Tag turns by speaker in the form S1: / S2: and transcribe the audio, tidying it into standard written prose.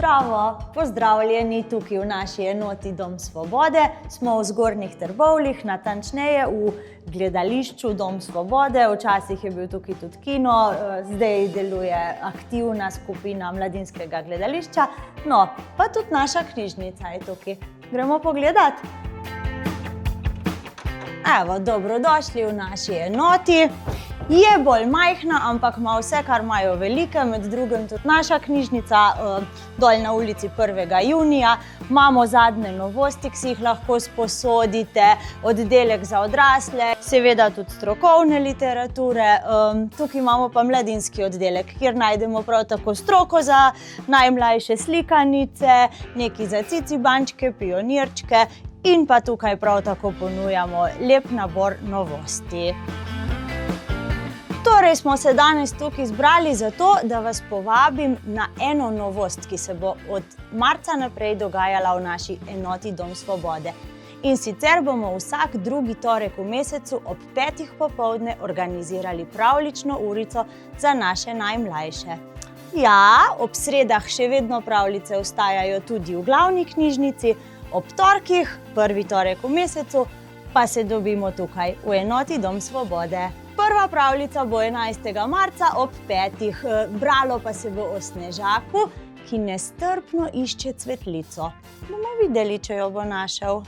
S1: Zdravo, pozdravljeni tukaj v naši enoti Dom Svobode. Smo v Zgornjih Trbovljah, natančneje v gledališču Dom Svobode. Včasih je bil tukaj tudi kino, zdaj deluje aktivna skupina mladinskega gledališča. No, pa tudi naša knjižnica je tukaj. Gremo pogledat? Evo, dobrodošli v naši enoti. Je bolj majhna, ampak ima vse, kar imajo velike, med drugim tudi naša knjižnica dol na ulici 1. junija. Imamo zadnje novosti, ki si jih lahko sposodite, oddelek za odrasle, seveda tudi strokovne literature. Tukaj imamo pa mladinski oddelek, kjer najdemo prav tako stroko za najmlajše slikanice, nekaj za cicibančke, pionirčke in pa tukaj prav tako ponujamo lep nabor novosti. Torej smo se danes tukaj zbrali zato, da vas povabim na eno novost, ki se bo od marca naprej dogajala v naši enoti Dom Svobode. In sicer bomo vsak drugi torek v mesecu ob 5. popoldne organizirali pravljično urico za naše najmlajše. Ja, ob sredah še vedno pravljice ostajajo tudi v glavni knjižnici, ob torkih, prvi torek v mesecu, pa se dobimo tukaj v enoti Dom Svobode. Prva pravljica bo 11. marca ob 5. Bralo pa se bo o Snežaku, ki nestrpno išče cvetlico. Bomo videli, če jo bo našel.